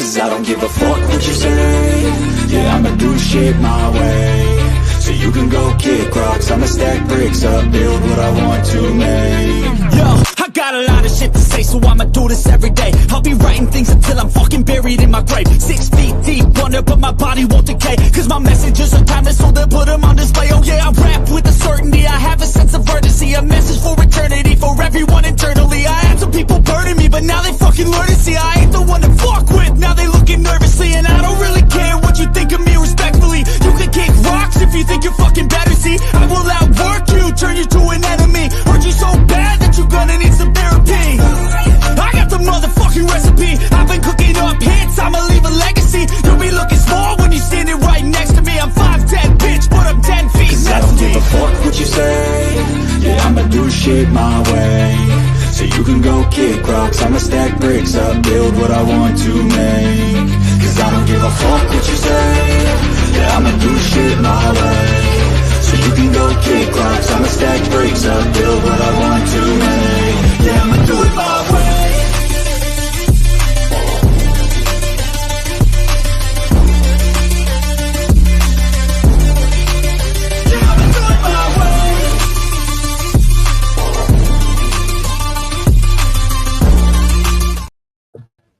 Cause I don't give a fuck what you say. Yeah, I'ma do shit my way. So you can go kick rocks, I'ma stack bricks up, build what I want to make. Yo, I got a lot of shit to say, so I'ma do this every day. I'll be writing things until I'm fucking buried in my grave. 6 feet deep under, but my body won't decay. Cause my messages are timeless, so they'll put them on display. Oh yeah, I rap with a certainty, I have a sense of urgency. A message for eternity, for everyone internally. I had some people burning me, but now they fucking learn to see I ain't the one to fuck with, now they looking nervously. And I don't really care what you think of me respectfully. You can kick rocks if you think you're fucking better, see. I will outwork you, turn you to an enemy. Hurt you so bad that you're gonna need some therapy. I got the motherfucking recipe. I've been cooking up hits, I'ma leave a legacy. You'll be looking small when you're standing right next to me. I'm 5'10", bitch, but I'm 10 feet. Cause I don't give a fuck what you say. Yeah, I'ma do shit my way. So you can go kick rocks, I'ma stack bricks up, build what I want to make. Cause I don't give a fuck what you say. Yeah, I'ma do shit my way. So you can go kick rocks, I'ma stack bricks up, build what I want to make. Yeah, I'ma do it my way. Yeah, I'ma do it my way.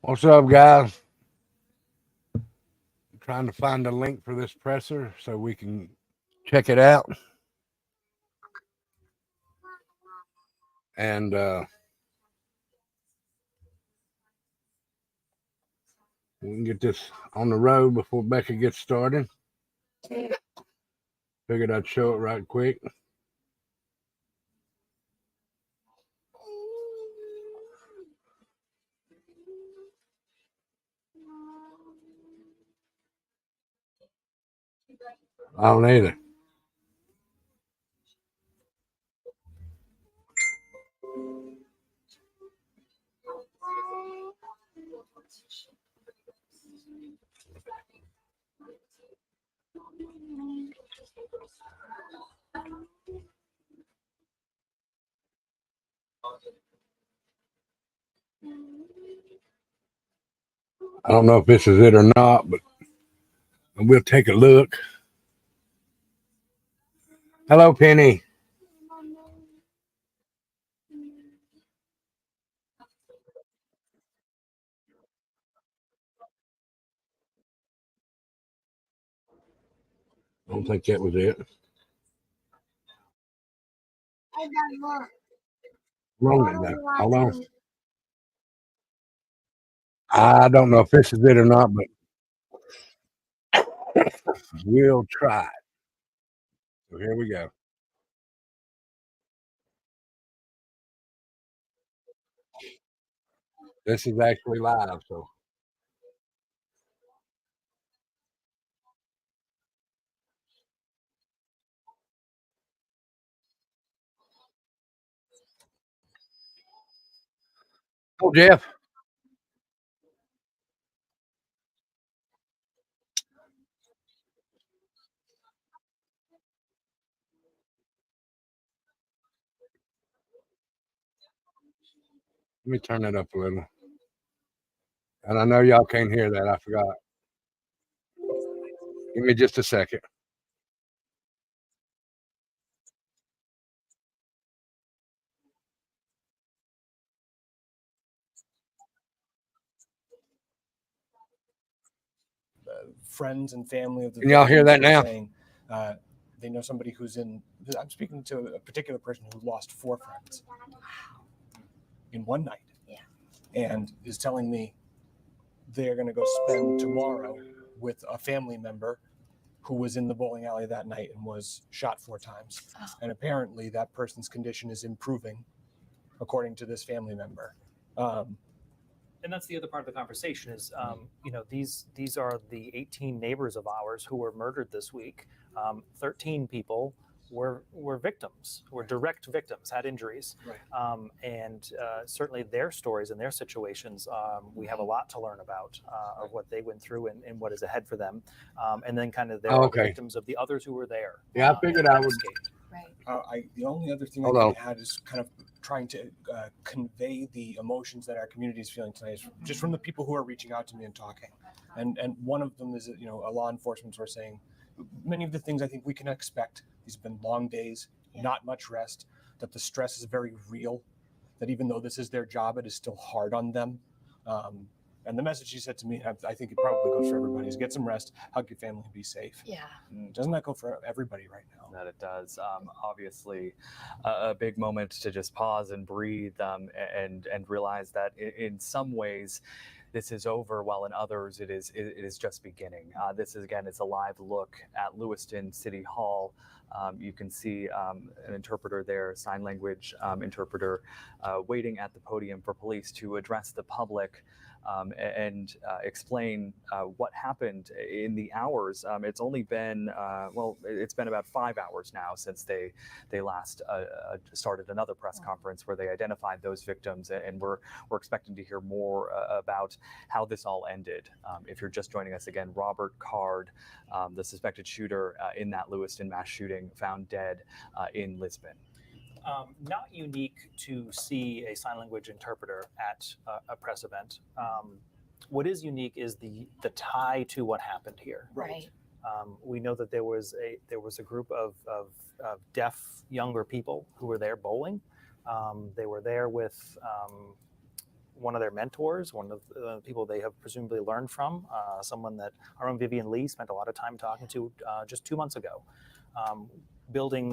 What's up, guys? I'm trying to find a link for this presser so we can check it out. And we can get this on the road before Becca gets started. Figured I'd show it right quick. I don't either. I don't know if this is it or not, but we'll take a look. Hello, Penny. I don't think that was it. Hold on. I don't know if this is it or not, but we'll try it. So here we go. This is actually live, so. Oh, Jeff. Let me turn it up a little. And I know y'all can't hear that. I forgot. Give me just a second. Friends and family of the Can y'all hear that now? Saying, they know somebody who's in. I'm speaking to a particular person who lost 4 friends in one night. Yeah. And is telling me they're going to go spend tomorrow with a family member who was in the bowling alley that night and was shot 4 times. Oh. And apparently that person's condition is improving, according to this family member. And that's the other part of the conversation is, these are the 18 neighbors of ours who were murdered this week. 13 people were victims, were direct victims, had injuries. Right. And certainly their stories and their situations, we have a lot to learn about of what they went through and what is ahead for them. And then kind of their victims of the others who were there. Yeah, I figured I would. Right. The only other thing Hold I on. can add is kind of trying to convey the emotions that our community is feeling tonight, just from the people who are reaching out to me and talking. And one of them is, a law enforcement source saying many of the things I think we can expect. These have been long days, not much rest, that the stress is very real, that even though this is their job, it is still hard on them. And the message she said to me, I think it probably goes for everybody, is get some rest, hug your family, and be safe. Yeah. Doesn't that go for everybody right now? That it does. Obviously, a big moment to just pause and breathe and realize that in some ways, this is over, while in others it is just beginning. This is, again, it's a live look at Lewiston City Hall. You can see an interpreter there, sign language interpreter, waiting at the podium for police to address the public and explain what happened in the hours. It's only been, it's been about 5 hours now since they last started another press conference where they identified those victims, and we're expecting to hear more about how this all ended. If you're just joining us again, Robert Card, the suspected shooter in that Lewiston mass shooting, found dead in Lisbon. Not unique to see a sign language interpreter at a press event. What is unique is the tie to what happened here. Right. We know that there was a group of deaf younger people who were there bowling. They were there with one of their mentors, one of the people they have presumably learned from, someone that our own Vivian Lee spent a lot of time talking to just 2 months ago.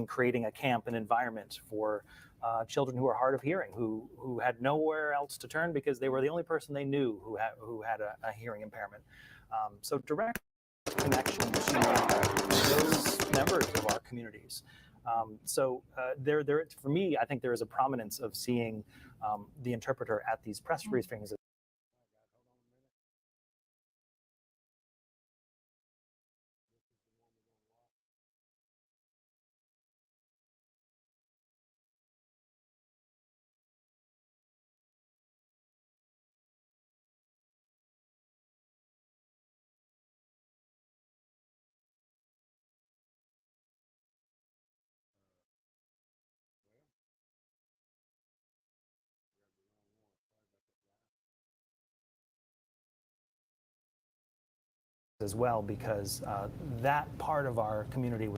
Creating a camp, an environment for children who are hard of hearing, who had nowhere else to turn because they were the only person they knew who had a hearing impairment. So direct connection to those members of our communities. For me, I think there is a prominence of seeing the interpreter at these press briefings. As well, because that part of our community was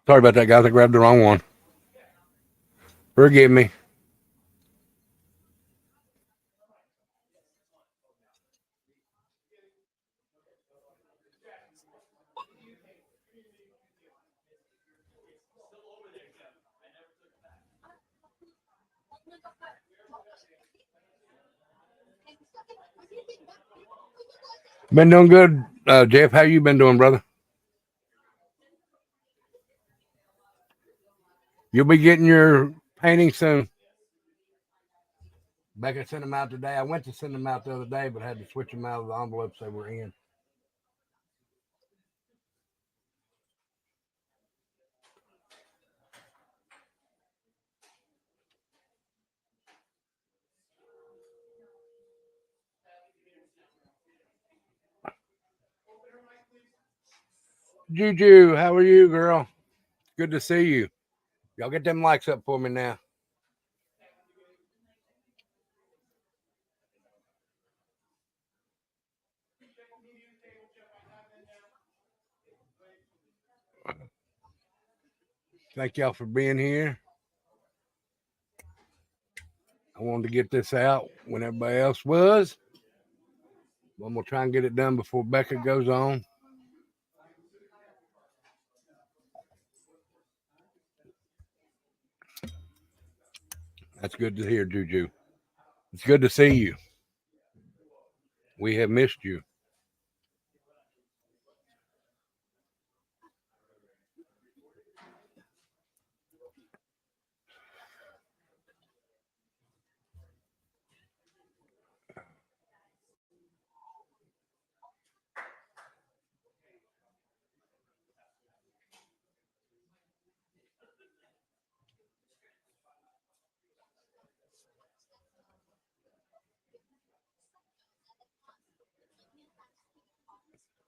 Sorry about that, guys. I grabbed the wrong one. Forgive me. Been doing good, Jeff. How you been doing, brother? You'll be getting your painting soon. Becca sent them out today. I went to send them out the other day, but had to switch them out of the envelopes they were in. Juju, how are you, girl? Good to see you. Y'all get them likes up for me now. Thank y'all for being here. I wanted to get this out when everybody else was. I'm going to try and get it done before Becca goes on. That's good to hear, Juju. It's good to see you. We have missed you.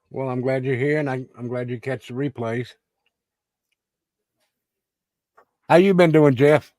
Well, I'm glad you're here, and I'm glad you catch the replays. How you been doing, Jeff?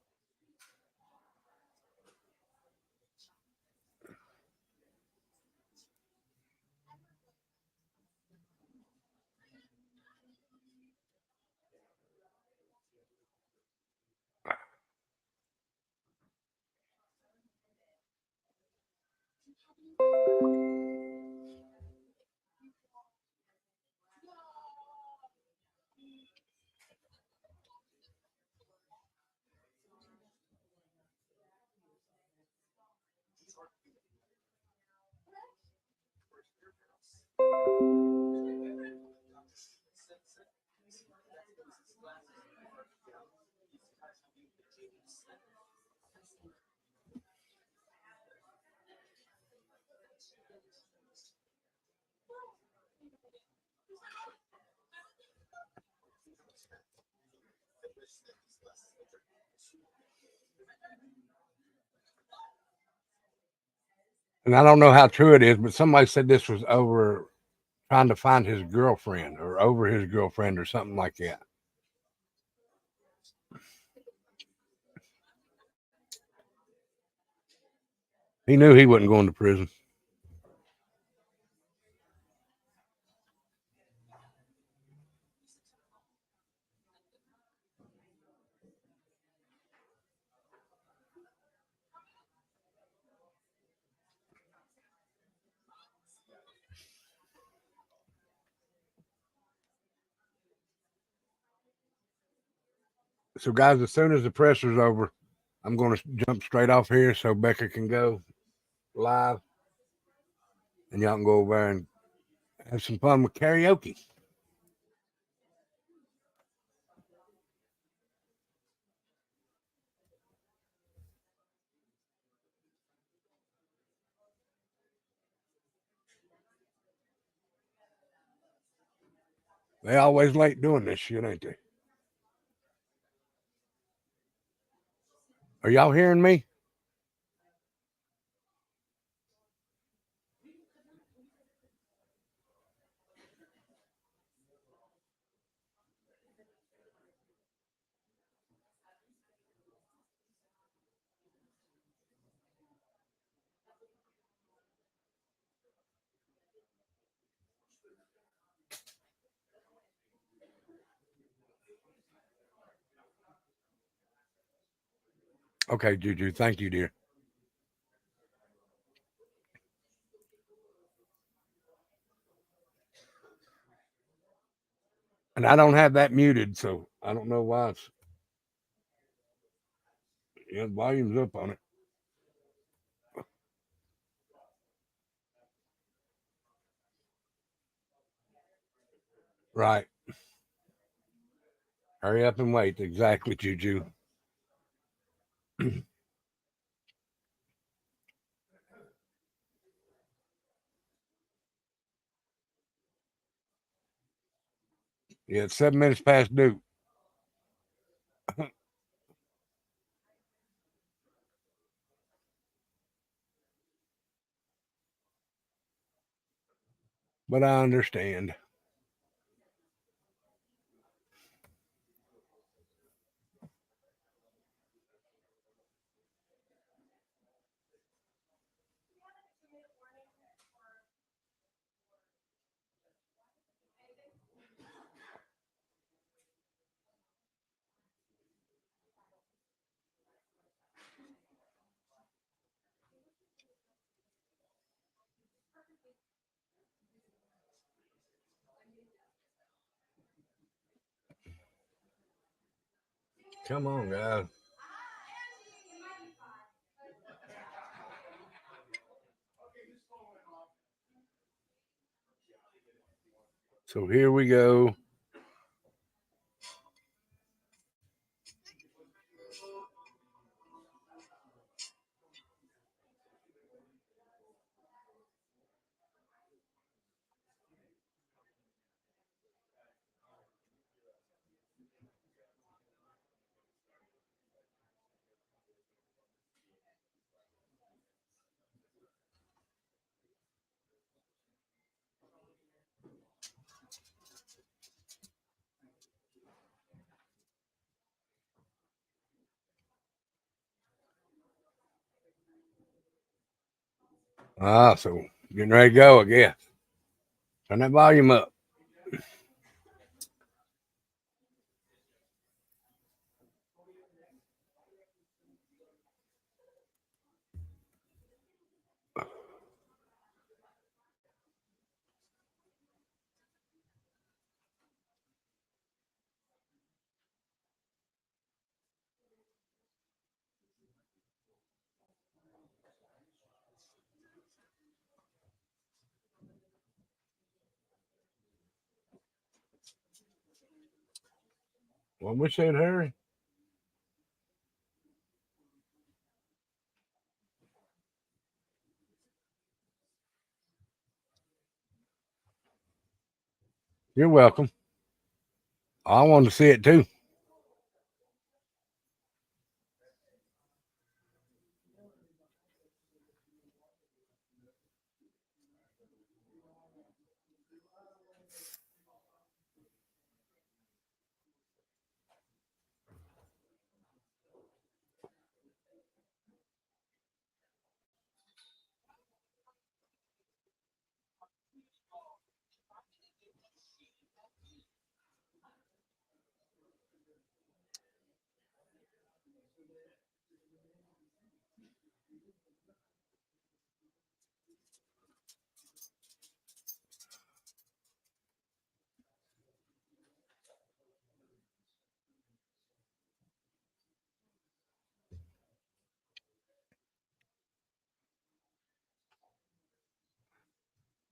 And I don't know how true it is, but somebody said this was over trying to find his girlfriend or over his girlfriend or something like that. He knew he wasn't going to prison. So, guys, as soon as the presser's over, I'm going to jump straight off here so Becca can go live, and y'all can go over there and have some fun with karaoke. They always late doing this shit, ain't they? Are y'all hearing me? Okay, Juju. Thank you, dear. And I don't have that muted, so I don't know why it's the volume's up on it. Right. Hurry up and wait. Exactly, Juju. Yeah, it's 7 minutes past due. But I understand. Come on, guys. So here we go. So getting ready to go, I guess. Turn that volume up. What we said, Harry? You're welcome. I wanted to see it too.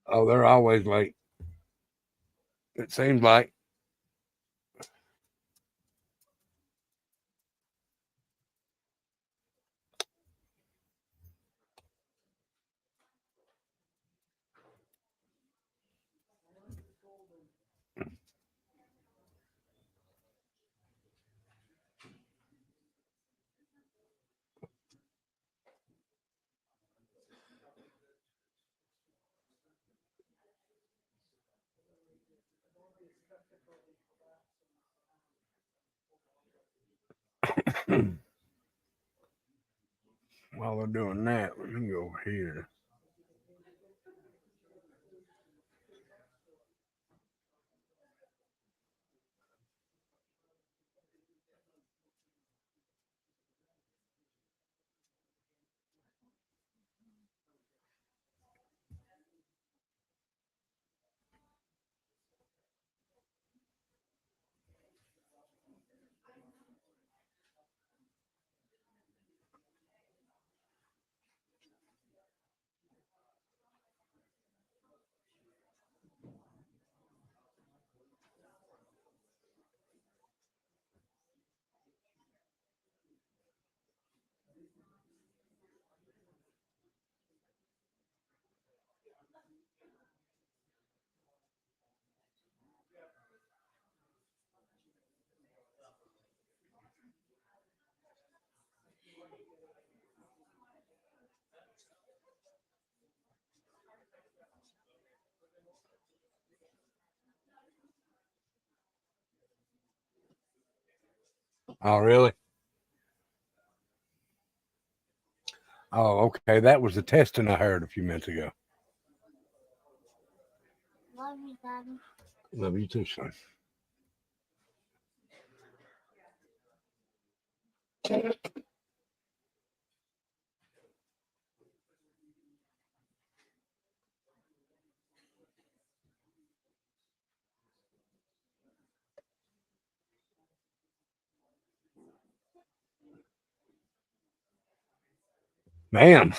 Oh, they're always late. It seems like. While they're doing that, let me go over here. Oh, really? Oh, okay. That was the testing I heard a few minutes ago. Love you, Daddy. Love you too, son. Man.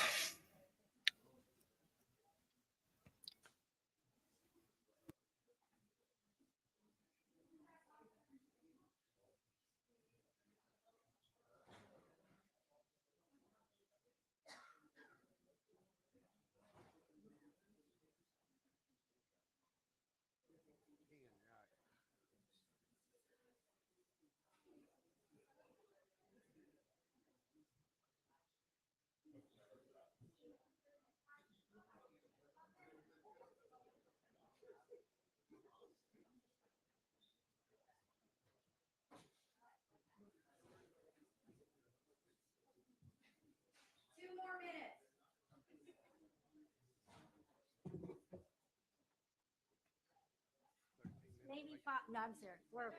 No, I'm serious. We're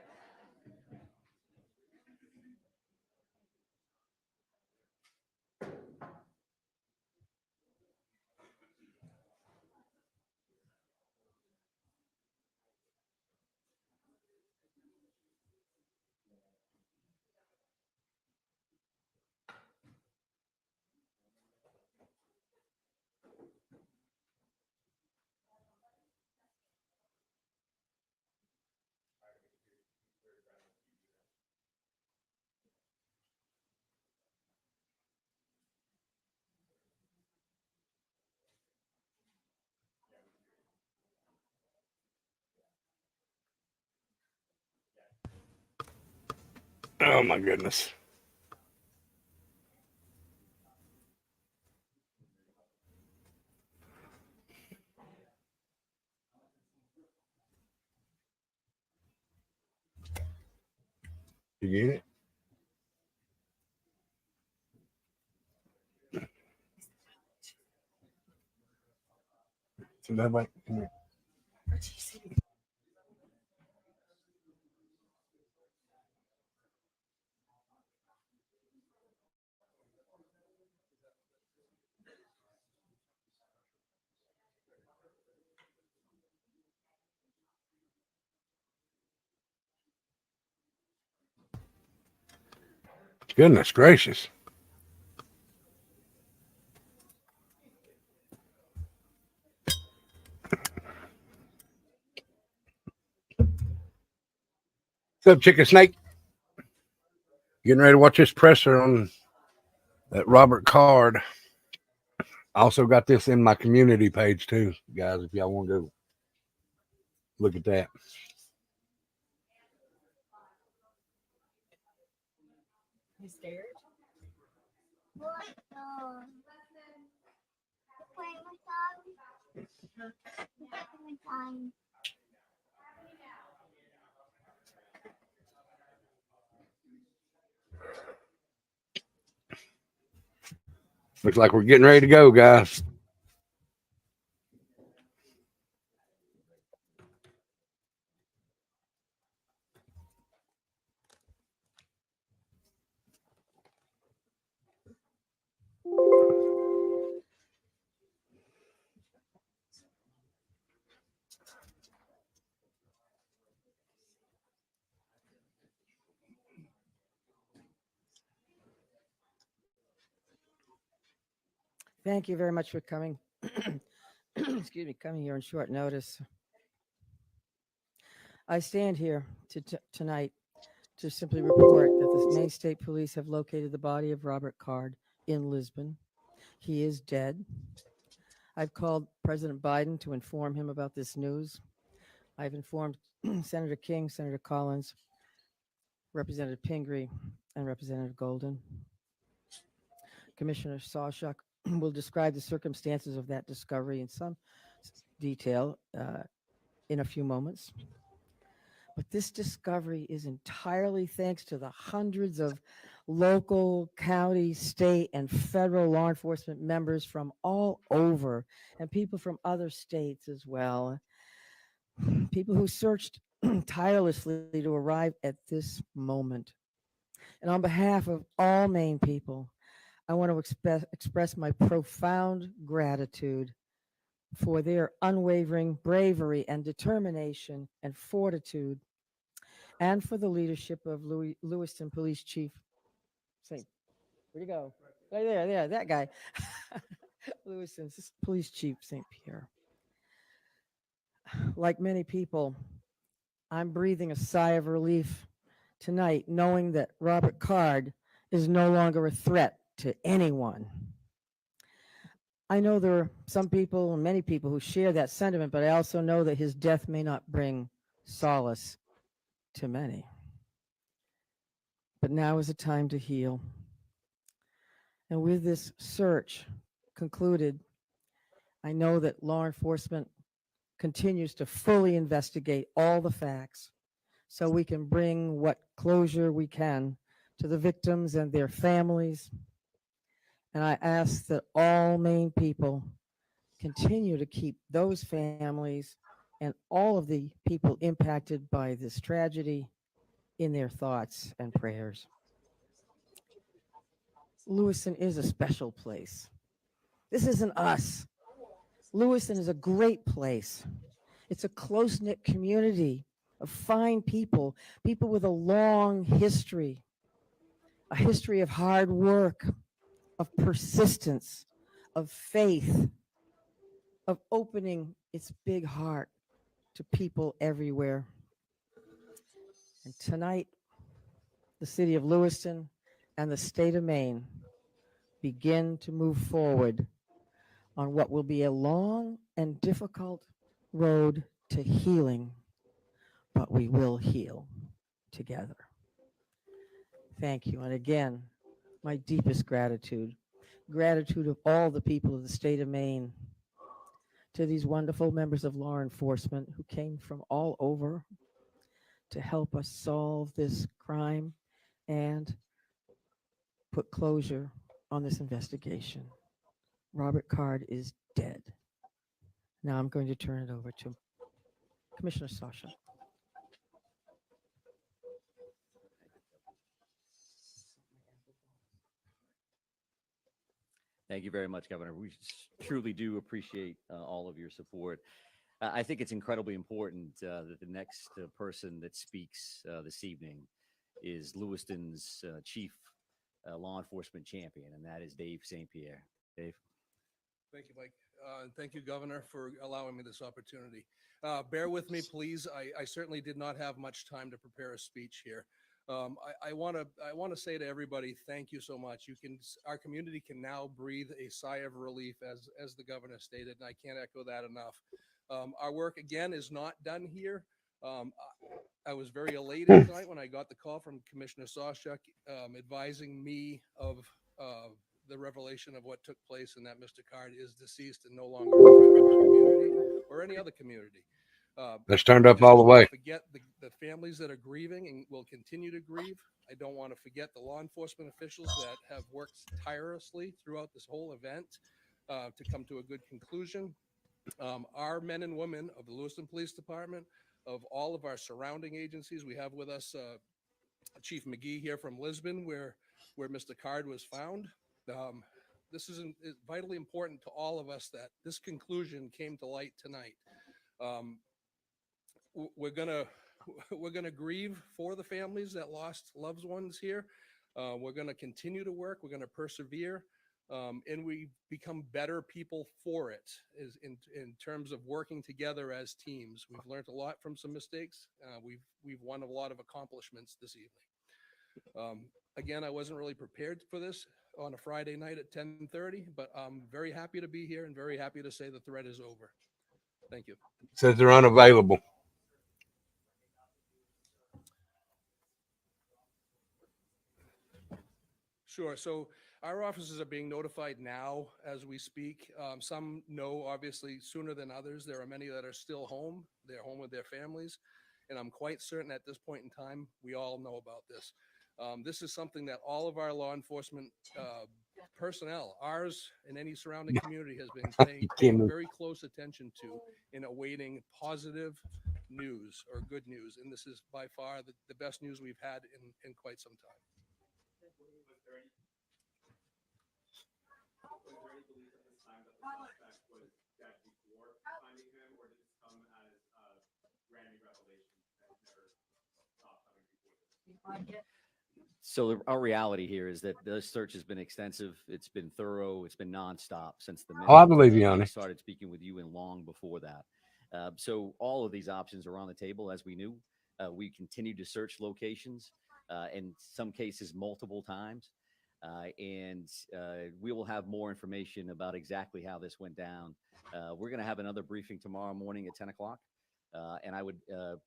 Oh my goodness. You get it? So that might come here. Goodness gracious. What's up, Chicken Snake? Getting ready to watch this presser on that Robert Card. I also got this in my community page too, guys, if y'all want to go look at that. You scared? What? Playing with time. Looks like we're getting ready to go, guys. Thank you very much for coming. Excuse me, coming here on short notice. I stand here tonight to simply report that the Maine State Police have located the body of Robert Card in Lisbon. He is dead. I've called President Biden to inform him about this news. I've informed Senator King, Senator Collins, Representative Pingree, and Representative Golden. Commissioner Sawchuk will describe the circumstances of that discovery in some detail in a few moments. But this discovery is entirely thanks to the hundreds of local, county, state, and federal law enforcement members from all over, and people from other states as well. People who searched tirelessly to arrive at this moment. And on behalf of all Maine people, I want to express my profound gratitude for their unwavering bravery and determination and fortitude, and for the leadership of Lewiston Police Chief St. Where'd he go? Right there, that guy. Lewiston Police Chief St. Pierre. Like many people, I'm breathing a sigh of relief tonight, knowing that Robert Card is no longer a threat to anyone. I know there are some people, many people, who share that sentiment, but I also know that his death may not bring solace to many. But now is the time to heal. And with this search concluded, I know that law enforcement continues to fully investigate all the facts so we can bring what closure we can to the victims and their families. And I ask that all Maine people continue to keep those families and all of the people impacted by this tragedy in their thoughts and prayers. Lewiston is a special place. This isn't us. Lewiston is a great place. It's a close knit community of fine people, people with a long history, a history of hard work, of persistence, of faith, of opening its big heart to people everywhere. And tonight, the city of Lewiston and the state of Maine begin to move forward on what will be a long and difficult road to healing, but we will heal together. Thank you. And again, my deepest gratitude of all the people of the state of Maine, to these wonderful members of law enforcement who came from all over to help us solve this crime and put closure on this investigation. Robert Card is dead. Now I'm going to turn it over to Commissioner Sasha. Thank you very much, Governor. We truly do appreciate all of your support. I think it's incredibly important that the next person that speaks this evening is Lewiston's chief law enforcement champion, and that is Dave St. Pierre. Dave. Thank you, Mike. And thank you, Governor, for allowing me this opportunity. Bear with me, please. I certainly did not have much time to prepare a speech here. I want to say to everybody, thank you so much. Our community can now breathe a sigh of relief, as the governor stated, and I can't echo that enough. Our work again is not done here. I was very elated tonight when I got the call from Commissioner Sawchuk advising me of the revelation of what took place, and that Mr. Card is deceased and no longer a threat to the community or any other community. That's turned up all the way. Forget the families that are grieving and will continue to grieve. I don't want to forget the law enforcement officials that have worked tirelessly throughout this whole event to come to a good conclusion. Our men and women of the Lewiston Police Department, of all of our surrounding agencies, we have with us Chief McGee here from Lisbon, where Mr. Card was found. This is vitally important to all of us that this conclusion came to light tonight. We're gonna grieve for the families that lost loved ones here. We're gonna continue to work. We're gonna persevere, and we become better people for it. In terms of working together as teams, we've learned a lot from some mistakes. We've won a lot of accomplishments this evening. Again, I wasn't really prepared for this on a Friday night at 10:30, but I'm very happy to be here and very happy to say the threat is over. Thank you. Says they're unavailable. Sure. So our officers are being notified now as we speak. Some know, obviously, sooner than others. There are many that are still home. They're home with their families. And I'm quite certain at this point in time, we all know about this. This is something that all of our law enforcement personnel, ours and any surrounding community, has been paying very close attention to in awaiting positive news or good news. And this is by far the best news we've had in quite some time. So our reality here is that the search has been extensive. It's been thorough. It's been nonstop since the minute I believe you, I honey. started speaking with you and long before that. So all of these options are on the table, as we knew. We continue to search locations, in some cases multiple times. And we will have more information about exactly how this went down. We're going to have another briefing tomorrow morning at 10 o'clock. And I would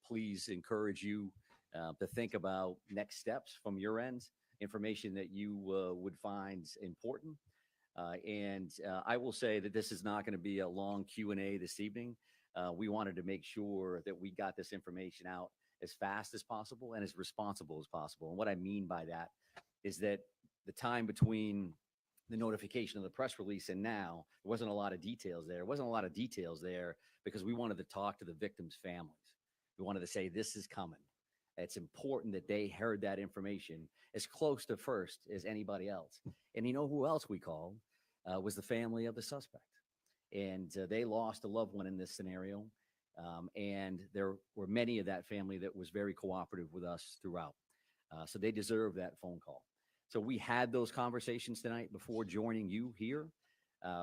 please encourage you to think about next steps from your end, information that you would find important. And I will say that this is not going to be a long Q&A this evening. We wanted to make sure that we got this information out as fast as possible and as responsible as possible. And what I mean by that is that the time between the notification of the press release, and now there wasn't a lot of details there. There wasn't a lot of details there because we wanted to talk to the victims' families. We wanted to say, this is coming. It's important that they heard that information as close to first as anybody else. And you know who else we called? Was the family of the suspect. And they lost a loved one in this scenario. And there were many of that family that was very cooperative with us throughout. So they deserve that phone call. So we had those conversations tonight before joining you here.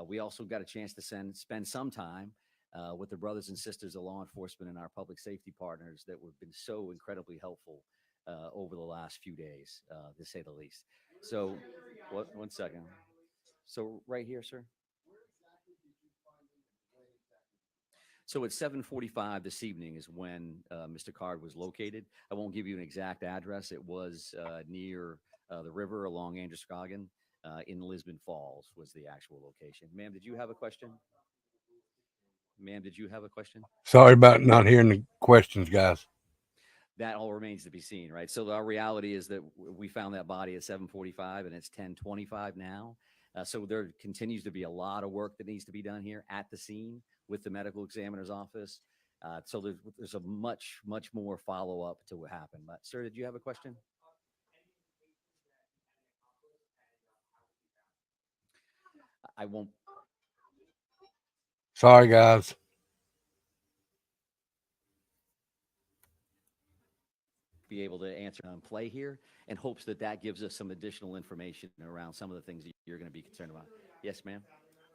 We also got a chance to spend some time with the brothers and sisters of law enforcement and our public safety partners that have been so incredibly helpful over the last few days, to say the least. So, one second. So right here, sir. So at 7:45 this evening is when Mr. Card was located. I won't give you an exact address. It was near the river along Androscoggin in Lisbon Falls was the actual location. Ma'am, did you have a question? Ma'am, did you have a question? Sorry about not hearing the questions, guys. That all remains to be seen, right? So our reality is that we found that body at 7:45 and it's 10:25 now. So there continues to be a lot of work that needs to be done here at the scene with the medical examiner's office. So there's a much more follow-up to what happened. But sir, did you have a question? I won't. Sorry, guys. Be able to answer on play here, and hopes that gives us some additional information around some of the things that you're going to be concerned about. Yes, ma'am.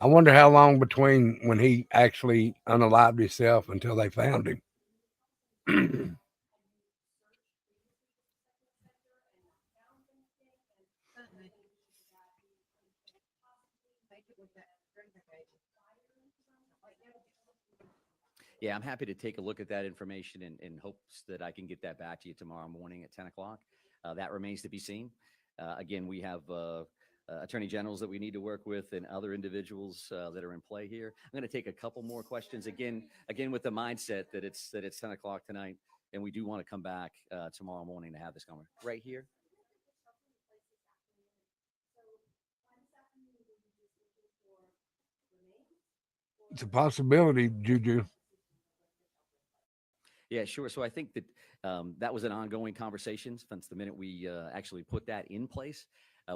I wonder how long between when he actually unalived himself until they found him. Yeah, I'm happy to take a look at that information in hopes that I can get that back to you tomorrow morning at 10 o'clock. That remains to be seen. Again, we have attorney generals that we need to work with and other individuals that are in play here. I'm going to take a couple more questions again with the mindset that it's 10 o'clock tonight, and we do want to come back tomorrow morning to have this conversation right here. It's a possibility, Juju. Yeah, sure. So I think that that was an ongoing conversation since the minute we actually put that in place.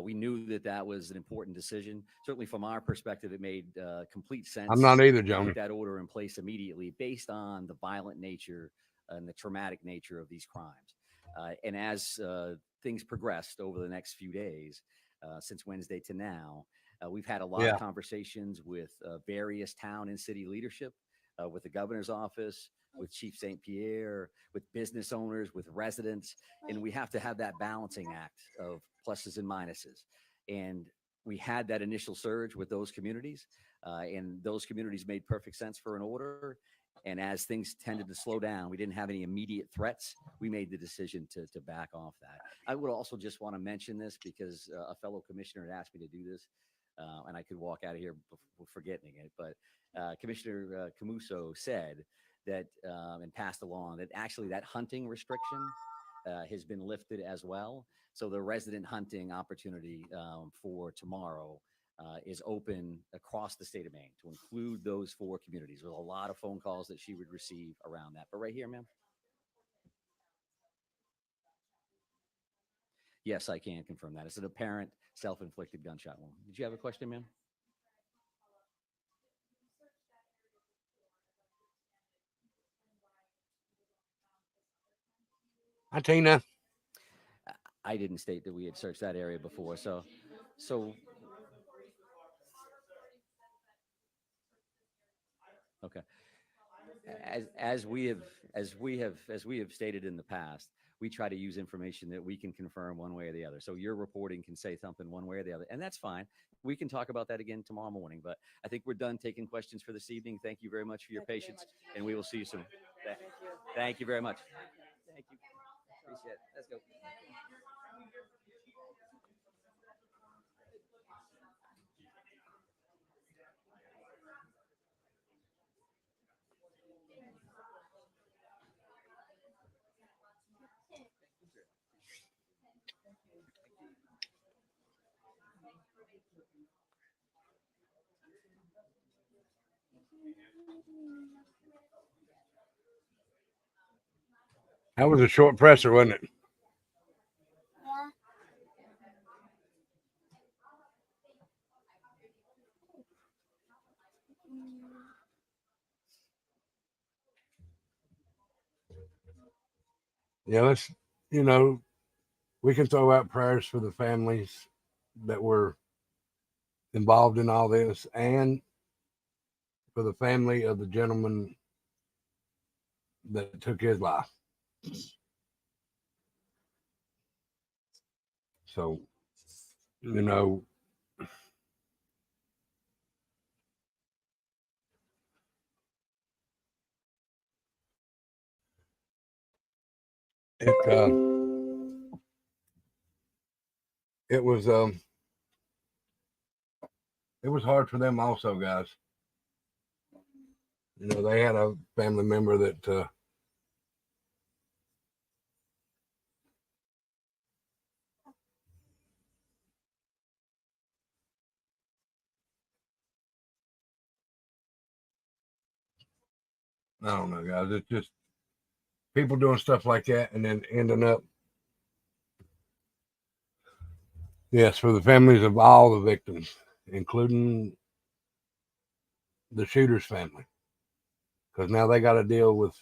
We knew that was an important decision. Certainly from our perspective, it made complete sense. I'm not either, to Johnny. put that order in place immediately based on the violent nature and the traumatic nature of these crimes. And as things progressed over the next few days, since Wednesday to now, we've had a lot of conversations with various town and city leadership, with the governor's office, with Chief St. Pierre, with business owners, with residents. And we have to have that balancing act of pluses and minuses. And we had that initial surge with those communities, and those communities made perfect sense for an order. And as things tended to slow down, we didn't have any immediate threats. We made the decision to back off that. I would also just want to mention this because a fellow commissioner had asked me to do this, and I could walk out of here forgetting it. But Commissioner Camuso said that and passed along that actually that hunting restriction has been lifted as well. So the resident hunting opportunity for tomorrow is open across the state of Maine to include those 4 communities. There's a lot of phone calls that she would receive around that. But right here, ma'am. Yes, I can confirm that. It's an apparent self-inflicted gunshot wound. Did you have a question, ma'am? Hi, Tina. I didn't state that we had searched that area before. So okay. As we have stated in the past, we try to use information that we can confirm one way or the other. So your reporting can say something one way or the other, and that's fine. We can talk about that again tomorrow morning. But I think we're done taking questions for this evening. Thank you very much for your patience, and we will see you soon. Thank you very much. Thank you. Appreciate it. Let's go. That was a short presser, wasn't it? Yeah. Yeah, let's, you know, we can throw out prayers for the families that were involved in all this and for the family of the gentleman that took his life. So, you know, it was hard for them also, guys. You know, they had a family member that I don't know, guys. It's just people doing stuff like that and then ending up. Yes, for the families of all the victims, including the shooter's family, because now they got to deal with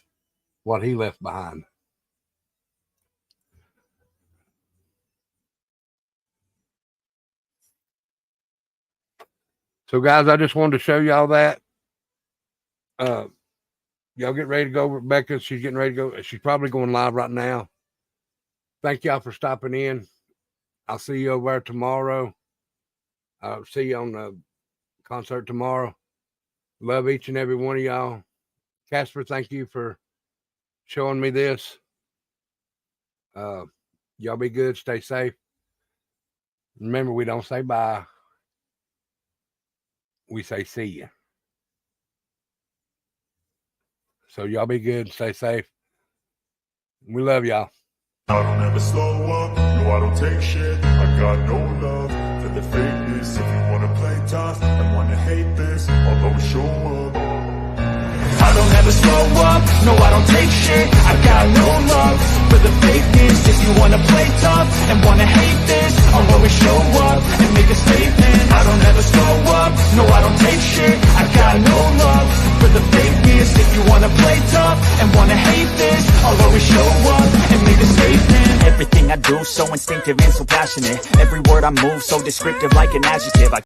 what he left behind. So, guys, I just wanted to show y'all that. Y'all get ready to go. Rebecca, she's getting ready to go. She's probably going live right now. Thank y'all for stopping in. I'll see you over there tomorrow. I'll see you on the concert tomorrow. Love each and every one of y'all. Casper, thank you for showing me this. Y'all be good. Stay safe. Remember, we don't say bye. We say see ya. So y'all be good. Stay safe. We love y'all. I don't ever slow up, no I don't take shit. I got no love for the fakeness. If you wanna play tough and wanna hate this, I'll always show up. I don't ever slow up, no I don't take shit. I got no love for the fakeness. If you wanna play tough and wanna hate this, I'll always show up and make a statement. I don't ever slow up, no I don't take shit. I got no love for the fakeness. If you wanna play tough and wanna hate this, I'll always show up and make a statement. Everything I do so instinctive and so passionate. Every word I move so descriptive like an adjective.